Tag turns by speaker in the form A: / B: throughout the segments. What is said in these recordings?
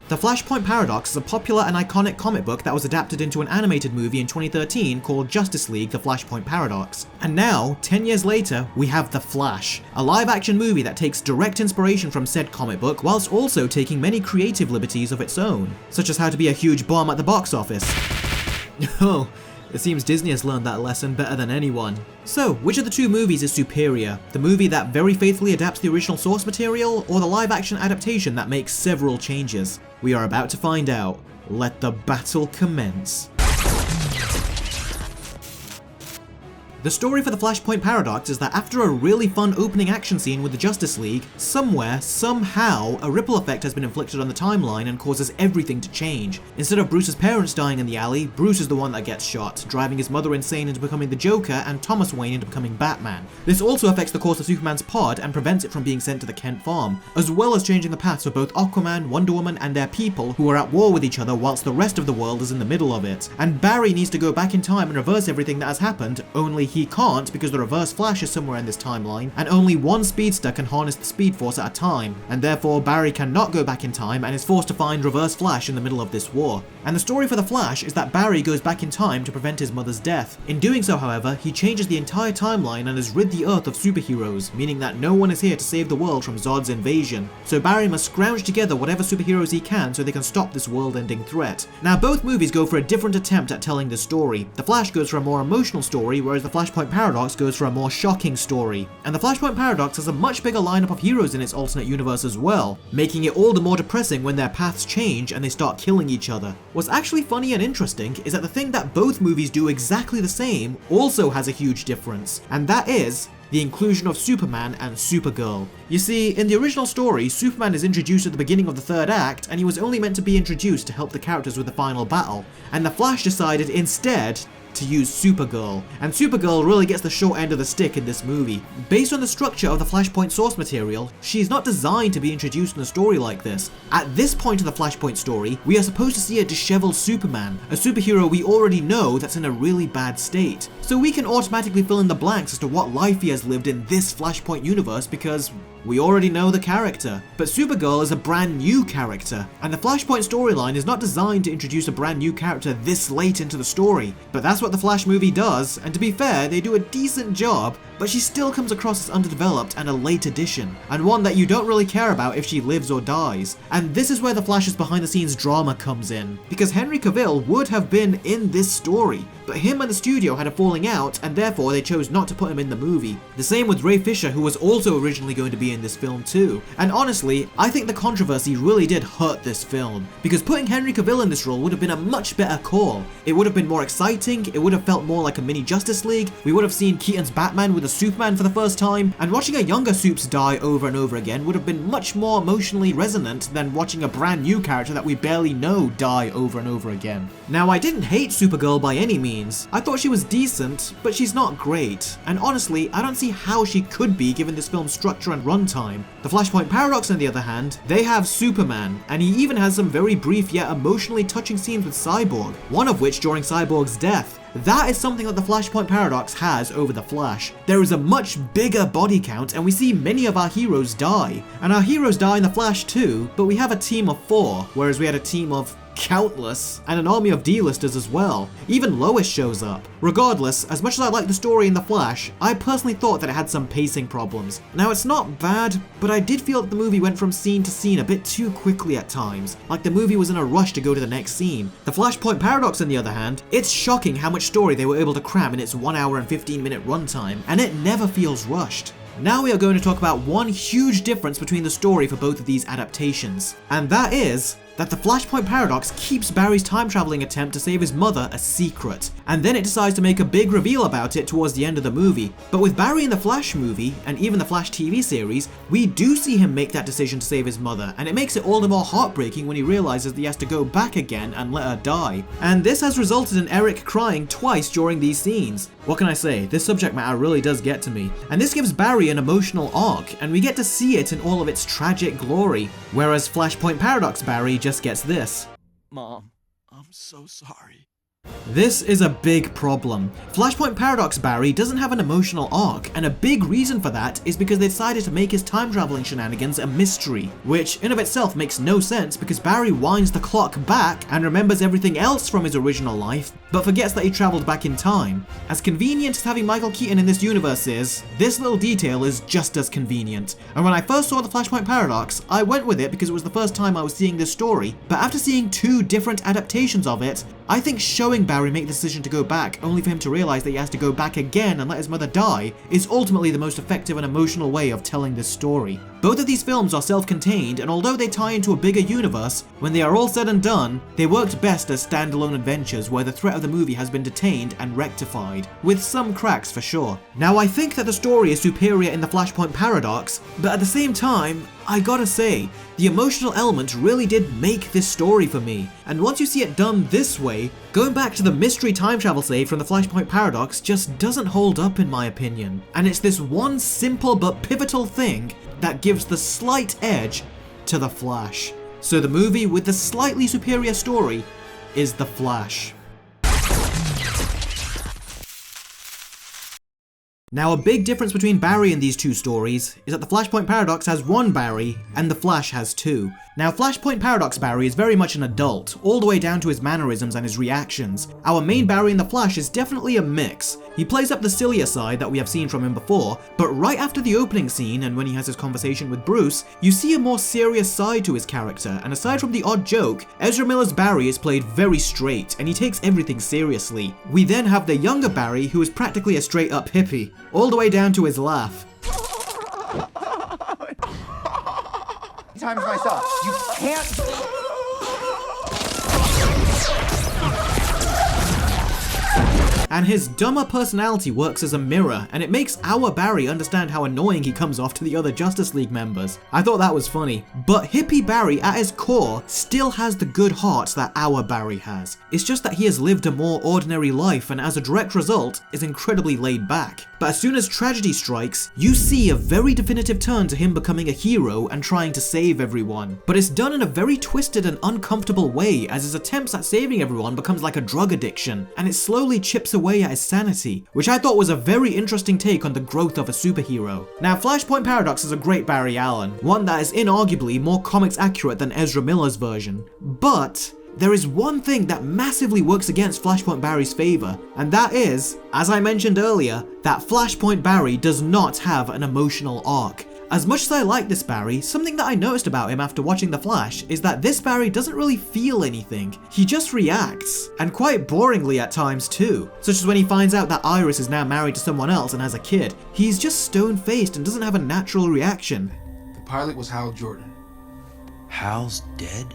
A: The Flashpoint Paradox is a popular and iconic comic book that was adapted into an animated movie in 2013 called Justice League: The Flashpoint Paradox. And now, 10 years later, we have The Flash, a live-action movie that takes direct inspiration from said comic book whilst also taking many creative liberties of its own, such as how to be a huge bomb at the box office. Oh, it seems Disney has learned that lesson better than anyone. So, which of the two movies is superior? The movie that very faithfully adapts the original source material, or the live-action adaptation that makes several changes? We are about to find out. Let the battle commence. The story for the Flashpoint Paradox is that after a really fun opening action scene with the Justice League, somewhere, somehow, a ripple effect has been inflicted on the timeline and causes everything to change. Instead of Bruce's parents dying in the alley, Bruce is the one that gets shot, driving his mother insane into becoming the Joker and Thomas Wayne into becoming Batman. This also affects the course of Superman's pod and prevents it from being sent to the Kent farm, as well as changing the paths for both Aquaman, Wonder Woman and their people who are at war with each other whilst the rest of the world is in the middle of it. And Barry needs to go back in time and reverse everything that has happened, only he can't because the Reverse Flash is somewhere in this timeline, and only one speedster can harness the Speed Force at a time, and therefore Barry cannot go back in time and is forced to find Reverse Flash in the middle of this war. And the story for the Flash is that Barry goes back in time to prevent his mother's death. In doing so, however, he changes the entire timeline and has rid the Earth of superheroes, meaning that no one is here to save the world from Zod's invasion. So Barry must scrounge together whatever superheroes he can so they can stop this world-ending threat. Now both movies go for a different attempt at telling the story. The Flash goes for a more emotional story, whereas the Flashpoint Paradox goes for a more shocking story. And the Flashpoint Paradox has a much bigger lineup of heroes in its alternate universe as well, making it all the more depressing when their paths change and they start killing each other. What's actually funny and interesting is that the thing that both movies do exactly the same also has a huge difference, and that is the inclusion of Superman and Supergirl. You see, in the original story, Superman is introduced at the beginning of the third act, and he was only meant to be introduced to help the characters with the final battle, and the Flash decided instead to use Supergirl, and Supergirl really gets the short end of the stick in this movie. Based on the structure of the Flashpoint source material, she's not designed to be introduced in a story like this. At this point of the Flashpoint story, we are supposed to see a disheveled Superman, a superhero we already know that's in a really bad state. So we can automatically fill in the blanks as to what life he has lived in this Flashpoint universe because we already know the character. But Supergirl is a brand new character, and the Flashpoint storyline is not designed to introduce a brand new character this late into the story. But that's what the Flash movie does, and to be fair, they do a decent job, but she still comes across as underdeveloped and a late addition, and one that you don't really care about if she lives or dies. And this is where the Flash's behind the scenes drama comes in, because Henry Cavill would have been in this story, but him and the studio had a falling out, and therefore they chose not to put him in the movie. The same with Ray Fisher, who was also originally going to be in this film too. And honestly, I think the controversy really did hurt this film, because putting Henry Cavill in this role would have been a much better call. It would have been more exciting, it would have felt more like a mini Justice League, we would have seen Keaton's Batman with a Superman for the first time, and watching a younger Supes die over and over again would have been much more emotionally resonant than watching a brand new character that we barely know die over and over again. Now, I didn't hate Supergirl by any means. I thought she was decent, but she's not great. And honestly, I don't see how she could be given this film's structure and runtime. The Flashpoint Paradox, on the other hand, they have Superman, and he even has some very brief yet emotionally touching scenes with Cyborg, one of which during Cyborg's death. That is something that the Flashpoint Paradox has over the Flash. There is a much bigger body count, and we see many of our heroes die. And our heroes die in the Flash too, but we have a team of 4, whereas we had a team of countless, and an army of D-listers as well. Even Lois shows up. Regardless, as much as I like the story in The Flash, I personally thought that it had some pacing problems. Now, it's not bad, but I did feel that the movie went from scene to scene a bit too quickly at times, like the movie was in a rush to go to the next scene. The Flashpoint Paradox, on the other hand, it's shocking how much story they were able to cram in its 1 hour and 15-minute runtime, and it never feels rushed. Now we are going to talk about one huge difference between the story for both of these adaptations, and that is that the Flashpoint Paradox keeps Barry's time-traveling attempt to save his mother a secret, and then it decides to make a big reveal about it towards the end of the movie. But with Barry in the Flash movie, and even the Flash TV series, we do see him make that decision to save his mother, and it makes it all the more heartbreaking when he realizes that he has to go back again and let her die. And this has resulted in Eric crying twice during these scenes. What can I say, this subject matter really does get to me. And this gives Barry an emotional arc, and we get to see it in all of its tragic glory, whereas Flashpoint Paradox Barry just gets this.
B: Mom, I'm so sorry.
A: This is a big problem. Flashpoint Paradox Barry doesn't have an emotional arc, and a big reason for that is because they decided to make his time traveling shenanigans a mystery, which in of itself makes no sense because Barry winds the clock back and remembers everything else from his original life, but forgets that he traveled back in time. As convenient as having Michael Keaton in this universe is, this little detail is just as convenient. And when I first saw the Flashpoint Paradox, I went with it because it was the first time I was seeing this story, but after seeing 2 different adaptations of it, I think showing Barry make the decision to go back only for him to realize that he has to go back again and let his mother die is ultimately the most effective and emotional way of telling this story. Both of these films are self-contained, and although they tie into a bigger universe, when they are all said and done, they worked best as standalone adventures where the threat of the movie has been detained and rectified, with some cracks for sure. Now I think that the story is superior in the Flashpoint Paradox, but at the same time, I gotta say, the emotional element really did make this story for me, and once you see it done this way, going back to the mystery time travel save from the Flashpoint Paradox just doesn't hold up in my opinion, and it's this one simple but pivotal thing that gives the slight edge to The Flash. So the movie with the slightly superior story is The Flash. Now a big difference between Barry and these 2 stories is that the Flashpoint Paradox has 1 Barry and the Flash has 2. Now Flashpoint Paradox Barry is very much an adult, all the way down to his mannerisms and his reactions. Our main Barry in the Flash is definitely a mix. He plays up the sillier side that we have seen from him before, but right after the opening scene and when he has his conversation with Bruce, you see a more serious side to his character, and aside from the odd joke, Ezra Miller's Barry is played very straight and he takes everything seriously. We then have the younger Barry who is practically a straight up hippie, all the way down to his laugh.
B: Times myself. You can't.
A: And his dumber personality works as a mirror, and it makes our Barry understand how annoying he comes off to the other Justice League members. I thought that was funny. But hippie Barry at his core still has the good heart that our Barry has. It's just that he has lived a more ordinary life and as a direct result is incredibly laid back. But as soon as tragedy strikes, you see a very definitive turn to him becoming a hero and trying to save everyone. But it's done in a very twisted and uncomfortable way, as his attempts at saving everyone becomes like a drug addiction, and it slowly chips away at his sanity, which I thought was a very interesting take on the growth of a superhero. Now Flashpoint Paradox is a great Barry Allen, one that is inarguably more comics accurate than Ezra Miller's version, but there is one thing that massively works against Flashpoint Barry's favor, and that is, as I mentioned earlier, that Flashpoint Barry does not have an emotional arc. As much as I like this Barry, something that I noticed about him after watching The Flash is that this Barry doesn't really feel anything. He just reacts, and quite boringly at times too, such as when he finds out that Iris is now married to someone else and has a kid. He's just stone-faced and doesn't have a natural reaction.
C: The pilot was Hal Jordan.
D: Hal's dead?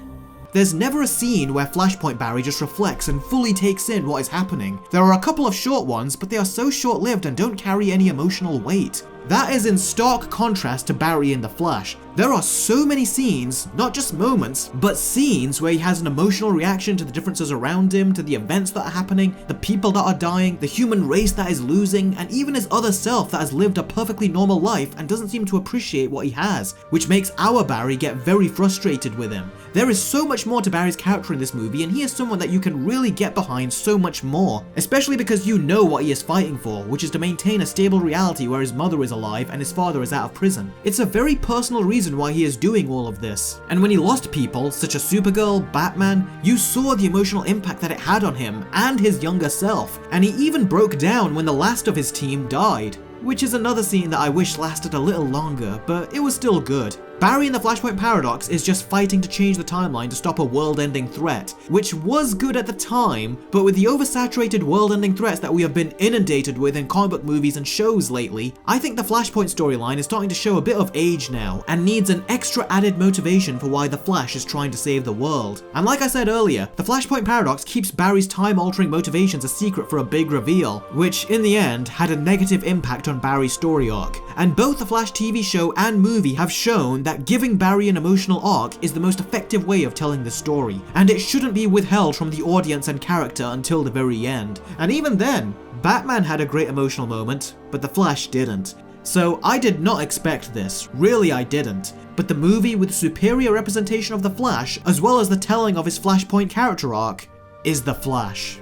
A: There's never a scene where Flashpoint Barry just reflects and fully takes in what is happening. There are a couple of short ones, but they are so short-lived and don't carry any emotional weight. That is in stark contrast to Barry in The Flash. There are so many scenes, not just moments, but scenes where he has an emotional reaction to the differences around him, to the events that are happening, the people that are dying, the human race that is losing, and even his other self that has lived a perfectly normal life and doesn't seem to appreciate what he has, which makes our Barry get very frustrated with him. There is so much more to Barry's character in this movie, and he is someone that you can really get behind so much more, especially because you know what he is fighting for, which is to maintain a stable reality where his mother is alive and his father is out of prison. It's a very personal reason why he is doing all of this. And when he lost people, such as Supergirl, Batman, you saw the emotional impact that it had on him and his younger self, and he even broke down when the last of his team died. Which is another scene that I wish lasted a little longer, but it was still good. Barry in the Flashpoint Paradox is just fighting to change the timeline to stop a world-ending threat, which was good at the time, but with the oversaturated world-ending threats that we have been inundated with in comic book movies and shows lately, I think the Flashpoint storyline is starting to show a bit of age now, and needs an extra added motivation for why the Flash is trying to save the world. And like I said earlier, the Flashpoint Paradox keeps Barry's time-altering motivations a secret for a big reveal, which in the end had a negative impact on Barry's story arc. And both the Flash TV show and movie have shown that giving Barry an emotional arc is the most effective way of telling the story, and it shouldn't be withheld from the audience and character until the very end. And even then, Batman had a great emotional moment, but the Flash didn't. So I did not expect this, really I didn't. But the movie with superior representation of the Flash, as well as the telling of his Flashpoint character arc, is The Flash.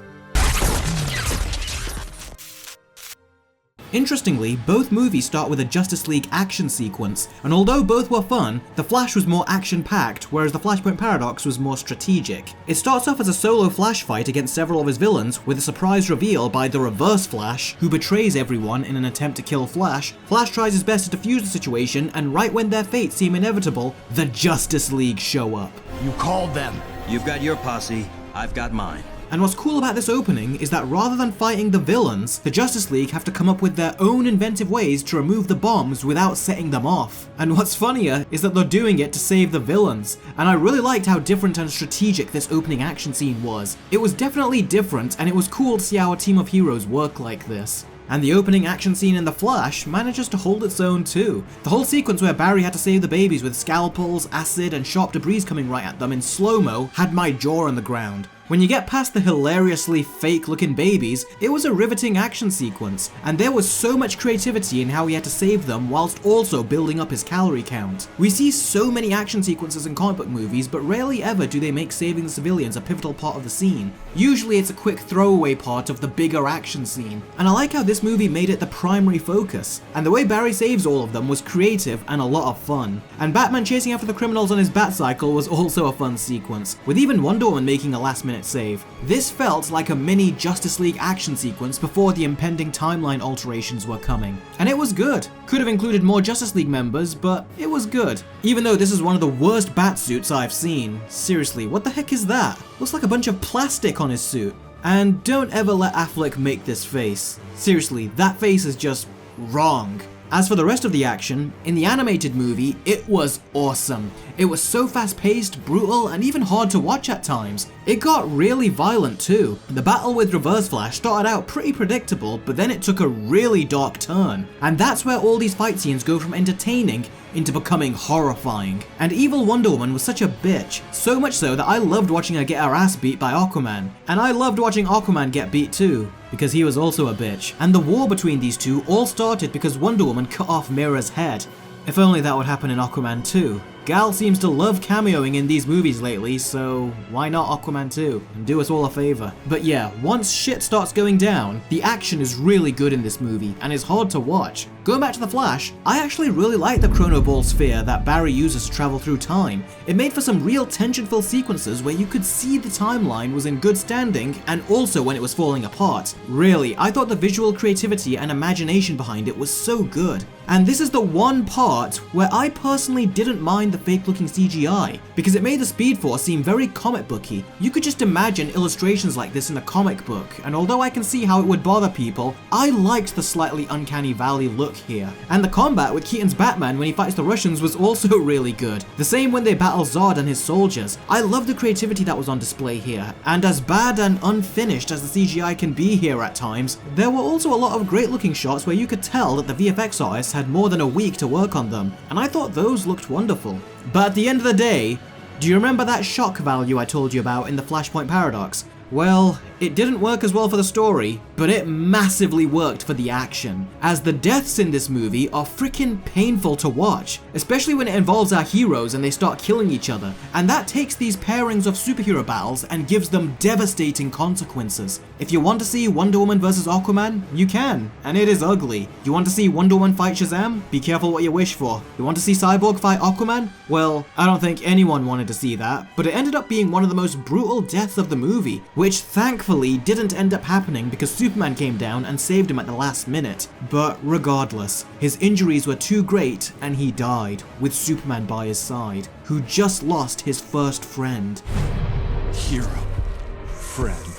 A: Interestingly, both movies start with a Justice League action sequence, and although both were fun, The Flash was more action-packed, whereas The Flashpoint Paradox was more strategic. It starts off as a solo Flash fight against several of his villains, with a surprise reveal by the Reverse Flash, who betrays everyone in an attempt to kill Flash. Flash tries his best to defuse the situation, and right when their fates seem inevitable, the Justice League show up.
D: You called them. You've got your posse, I've got mine.
A: And what's cool about this opening is that rather than fighting the villains, the Justice League have to come up with their own inventive ways to remove the bombs without setting them off. And what's funnier is that they're doing it to save the villains. And I really liked how different and strategic this opening action scene was. It was definitely different, and it was cool to see how a team of heroes work like this. And the opening action scene in The Flash manages to hold its own too. The whole sequence where Barry had to save the babies with scalpels, acid, and sharp debris coming right at them in slow-mo had my jaw on the ground. When you get past the hilariously fake-looking babies, it was a riveting action sequence, and there was so much creativity in how he had to save them whilst also building up his calorie count. We see so many action sequences in comic book movies, but rarely ever do they make saving the civilians a pivotal part of the scene. Usually it's a quick throwaway part of the bigger action scene, and I like how this movie made it the primary focus. And the way Barry saves all of them was creative and a lot of fun. And Batman chasing after the criminals on his Batcycle was also a fun sequence, with even Wonder Woman making a last-minute save. This felt like a mini Justice League action sequence before the impending timeline alterations were coming. And it was good. Could have included more Justice League members, but it was good. Even though this is one of the worst Batsuits I've seen. Seriously, what the heck is that? Looks like a bunch of plastic on his suit. And don't ever let Affleck make this face. Seriously, that face is just wrong. As for the rest of the action, in the animated movie, it was awesome. It was so fast-paced, brutal, and even hard to watch at times. It got really violent too. The battle with Reverse Flash started out pretty predictable, but then it took a really dark turn. And that's where all these fight scenes go from entertaining into becoming horrifying. And evil Wonder Woman was such a bitch, so much so that I loved watching her get her ass beat by Aquaman. And I loved watching Aquaman get beat too, because he was also a bitch. And the war between these two all started because Wonder Woman cut off Mira's head. If only that would happen in Aquaman 2. Gal seems to love cameoing in these movies lately, so why not Aquaman 2? And do us all a favor. But yeah, once shit starts going down, the action is really good in this movie, and is hard to watch. Going back to The Flash, I actually really like the Chrono Ball sphere that Barry uses to travel through time. It made for some real tension-filled sequences where you could see the timeline was in good standing, and also when it was falling apart. Really, I thought the visual creativity and imagination behind it was so good. And this is the one part where I personally didn't mind the fake-looking CGI, because it made the Speed Force seem very comic booky. You could just imagine illustrations like this in a comic book, and although I can see how it would bother people, I liked the slightly uncanny valley look here. And the combat with Keaton's Batman when he fights the Russians was also really good. The same when they battle Zod and his soldiers. I love the creativity that was on display here, and as bad and unfinished as the CGI can be here at times, there were also a lot of great looking shots where you could tell that the VFX artists had more than a week to work on them, and I thought those looked wonderful. But at the end of the day, do you remember that shock value I told you about in the Flashpoint Paradox? Well, it didn't work as well for the story, but it massively worked for the action, as the deaths in this movie are freaking painful to watch, especially when it involves our heroes and they start killing each other, and that takes these pairings of superhero battles and gives them devastating consequences. If you want to see Wonder Woman vs Aquaman, you can, and it is ugly. You want to see Wonder Woman fight Shazam? Be careful what you wish for. You want to see Cyborg fight Aquaman? Well, I don't think anyone wanted to see that, but it ended up being one of the most brutal deaths of the movie, which thankfully didn't end up happening because Superman came down and saved him at the last minute. But regardless, his injuries were too great and he died, with Superman by his side, who just lost his first friend.
D: Hero. Friend.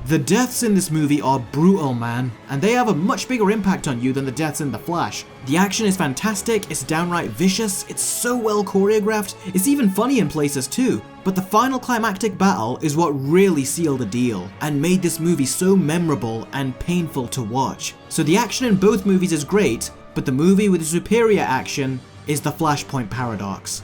A: The deaths in this movie are brutal, man, and they have a much bigger impact on you than the deaths in The Flash. The action is fantastic, it's downright vicious, it's so well choreographed, it's even funny in places too. But the final climactic battle is what really sealed the deal, and made this movie so memorable and painful to watch. So the action in both movies is great, but the movie with the superior action is the Flashpoint Paradox.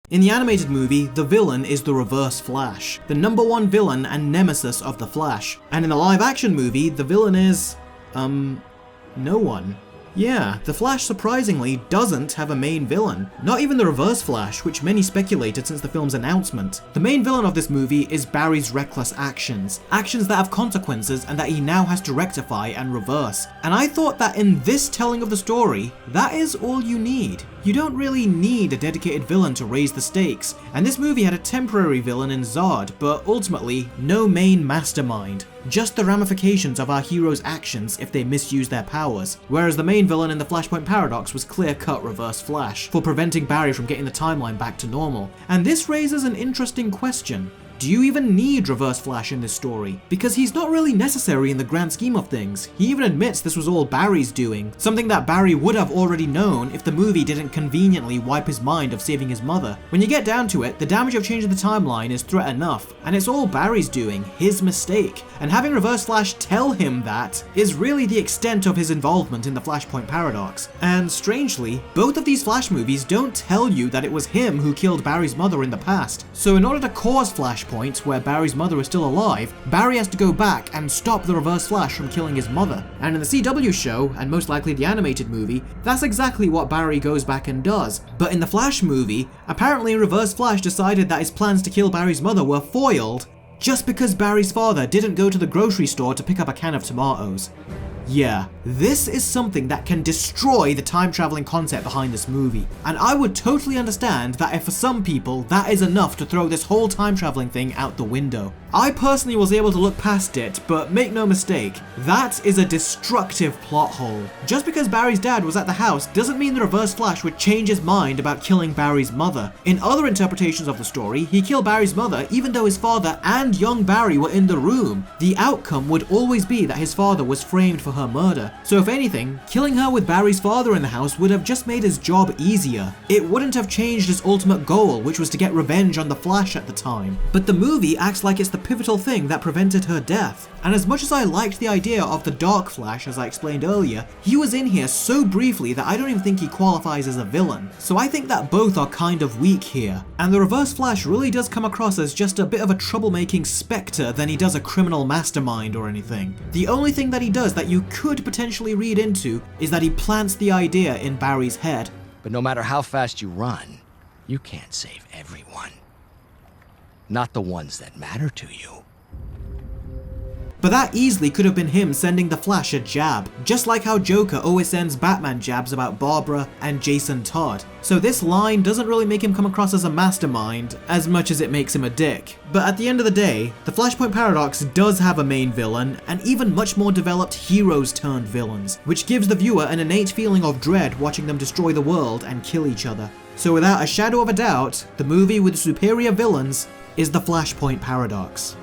A: In the animated movie, the villain is the Reverse Flash, the #1 villain and nemesis of the Flash. And in the live-action movie, the villain is, no one. Yeah, the Flash surprisingly doesn't have a main villain. Not even the Reverse Flash, which many speculated since the film's announcement. The main villain of this movie is Barry's reckless actions. Actions that have consequences and that he now has to rectify and reverse. And I thought that in this telling of the story, that is all you need. You don't really need a dedicated villain to raise the stakes, and this movie had a temporary villain in Zod, but ultimately, no main mastermind. Just the ramifications of our heroes' actions if they misuse their powers, whereas the main villain in the Flashpoint Paradox was clear-cut Reverse Flash, for preventing Barry from getting the timeline back to normal. And this raises an interesting question. Do you even need Reverse Flash in this story? Because he's not really necessary in the grand scheme of things. He even admits this was all Barry's doing, something that Barry would have already known if the movie didn't conveniently wipe his mind of saving his mother. When you get down to it, the damage of changing the timeline is threat enough, and it's all Barry's doing, his mistake. And having Reverse Flash tell him that is really the extent of his involvement in the Flashpoint Paradox. And strangely, both of these Flash movies don't tell you that it was him who killed Barry's mother in the past. So in order to cause Flashpoint, where Barry's mother is still alive, Barry has to go back and stop the Reverse Flash from killing his mother. And in the CW show, and most likely the animated movie, that's exactly what Barry goes back and does. But in the Flash movie, apparently Reverse Flash decided that his plans to kill Barry's mother were foiled just because Barry's father didn't go to the grocery store to pick up a can of tomatoes. Yeah, this is something that can destroy the time-traveling concept behind this movie, and I would totally understand that if for some people that is enough to throw this whole time-traveling thing out the window. I personally was able to look past it, but make no mistake, that is a destructive plot hole. Just because Barry's dad was at the house doesn't mean the Reverse Flash would change his mind about killing Barry's mother. In other interpretations of the story, he killed Barry's mother even though his father and young Barry were in the room. The outcome would always be that his father was framed for her murder. So if anything, killing her with Barry's father in the house would have just made his job easier. It wouldn't have changed his ultimate goal, which was to get revenge on the Flash at the time. But the movie acts like it's the pivotal thing that prevented her death. And as much as I liked the idea of the Dark Flash, as I explained earlier, he was in here so briefly that I don't even think he qualifies as a villain. So I think that both are kind of weak here. And the Reverse Flash really does come across as just a bit of a troublemaking spectre than he does a criminal mastermind or anything. The only thing that he does that you could potentially read into is that he plants the idea in Barry's head.
E: But no matter how fast you run, you can't save everyone. Not the ones that matter to you.
A: But that easily could have been him sending the Flash a jab, just like how Joker always sends Batman jabs about Barbara and Jason Todd. So this line doesn't really make him come across as a mastermind, as much as it makes him a dick. But at the end of the day, the Flashpoint Paradox does have a main villain, and even much more developed heroes turned villains, which gives the viewer an innate feeling of dread watching them destroy the world and kill each other. So without a shadow of a doubt, the movie with superior villains is the Flashpoint Paradox.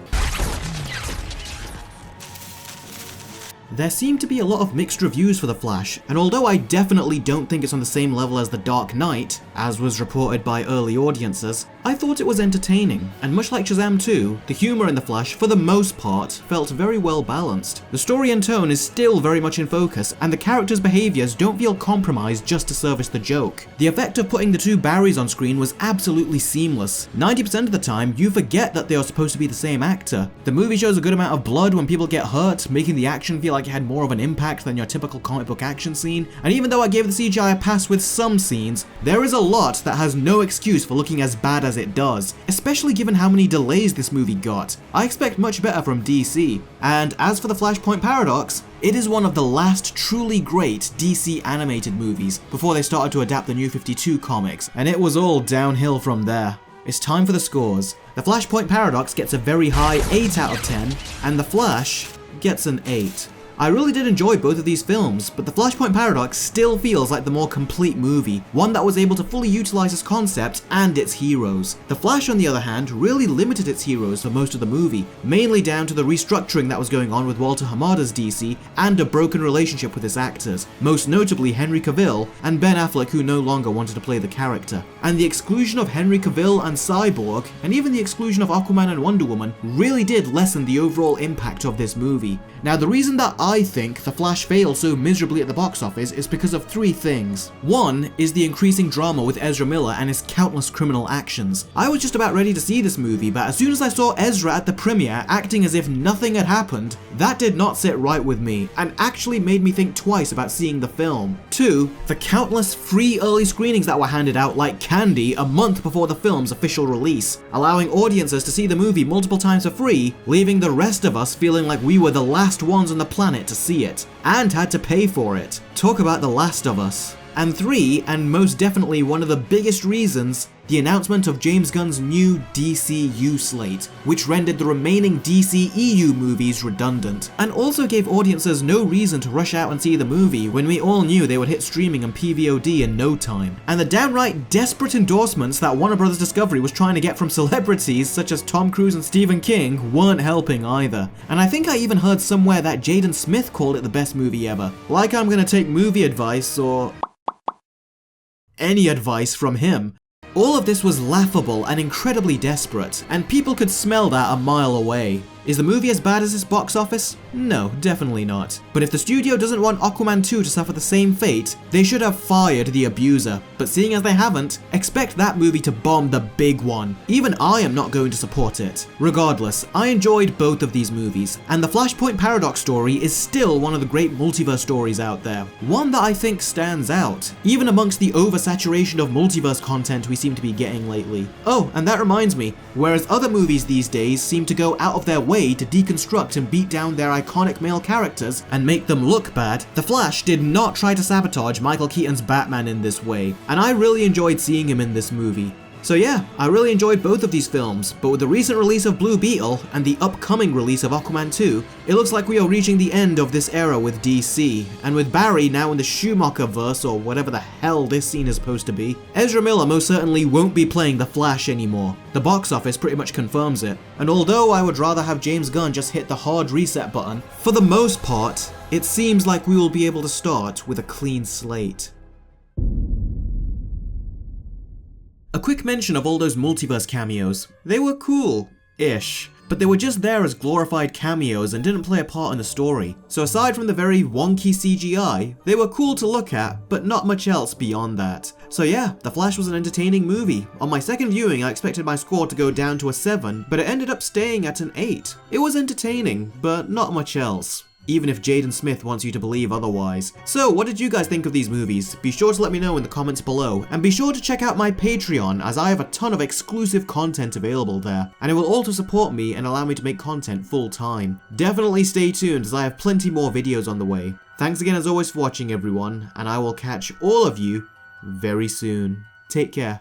A: There seem to be a lot of mixed reviews for The Flash, and although I definitely don't think it's on the same level as The Dark Knight, as was reported by early audiences, I thought it was entertaining, and much like Shazam 2, the humour in The Flash, for the most part, felt very well balanced. The story and tone is still very much in focus, and the characters' behaviours don't feel compromised just to service the joke. The effect of putting the two Barrys on screen was absolutely seamless. 90% of the time, you forget that they are supposed to be the same actor. The movie shows a good amount of blood when people get hurt, making the action feel like it had more of an impact than your typical comic book action scene, and even though I gave the CGI a pass with some scenes, there is a lot that has no excuse for looking as bad as it does, especially given how many delays this movie got. I expect much better from DC. And as for the Flashpoint Paradox, it is one of the last truly great DC animated movies before they started to adapt the New 52 comics, and it was all downhill from there. It's time for the scores. The Flashpoint Paradox gets a very high 8 out of 10, and The Flash gets an 8. I really did enjoy both of these films, but the Flashpoint Paradox still feels like the more complete movie, one that was able to fully utilize its concept and its heroes. The Flash, on the other hand, really limited its heroes for most of the movie, mainly down to the restructuring that was going on with Walter Hamada's DC and a broken relationship with its actors, most notably Henry Cavill and Ben Affleck, who no longer wanted to play the character. And the exclusion of Henry Cavill and Cyborg, and even the exclusion of Aquaman and Wonder Woman, really did lessen the overall impact of this movie. Now, the reason that I think The Flash failed so miserably at the box office is because of three things. One is the increasing drama with Ezra Miller and his countless criminal actions. I was just about ready to see this movie, but as soon as I saw Ezra at the premiere acting as if nothing had happened, that did not sit right with me, and actually made me think twice about seeing the film. Two, the countless free early screenings that were handed out like candy a month before the film's official release, allowing audiences to see the movie multiple times for free, leaving the rest of us feeling like we were the last ones on the planet to see it, and had to pay for it. Talk about The Last of Us. And three, and most definitely one of the biggest reasons, the announcement of James Gunn's new DCEU slate, which rendered the remaining DCEU movies redundant, and also gave audiences no reason to rush out and see the movie when we all knew they would hit streaming and PVOD in no time. And the downright desperate endorsements that Warner Bros. Discovery was trying to get from celebrities such as Tom Cruise and Stephen King weren't helping either. And I think I even heard somewhere that Jaden Smith called it the best movie ever. Like I'm gonna take movie advice or any advice from him. All of this was laughable and incredibly desperate, and people could smell that a mile away. Is the movie as bad as its box office? No, definitely not. But if the studio doesn't want Aquaman 2 to suffer the same fate, they should have fired the abuser. But seeing as they haven't, expect that movie to bomb the big one. Even I am not going to support it. Regardless, I enjoyed both of these movies, and the Flashpoint Paradox story is still one of the great multiverse stories out there. One that I think stands out, even amongst the oversaturation of multiverse content we seem to be getting lately. Oh, and that reminds me, whereas other movies these days seem to go out of their way to deconstruct and beat down their iconic male characters and make them look bad, The Flash did not try to sabotage Michael Keaton's Batman in this way, and I really enjoyed seeing him in this movie. So yeah, I really enjoyed both of these films, but with the recent release of Blue Beetle and the upcoming release of Aquaman 2, it looks like we are reaching the end of this era with DC, and with Barry now in the Schumacher-verse or whatever the hell this scene is supposed to be, Ezra Miller most certainly won't be playing the Flash anymore. The box office pretty much confirms it, and although I would rather have James Gunn just hit the hard reset button, for the most part, it seems like we will be able to start with a clean slate. A quick mention of all those multiverse cameos. They were cool-ish, but they were just there as glorified cameos and didn't play a part in the story. So aside from the very wonky CGI, they were cool to look at, but not much else beyond that. So yeah, The Flash was an entertaining movie. On my second viewing, I expected my score to go down to a 7, but it ended up staying at an 8. It was entertaining, but not much else, even if Jaden Smith wants you to believe otherwise. So what did you guys think of these movies? Be sure to let me know in the comments below, and be sure to check out my Patreon as I have a ton of exclusive content available there, and it will also support me and allow me to make content full time. Definitely stay tuned as I have plenty more videos on the way. Thanks again as always for watching everyone, and I will catch all of you very soon. Take care.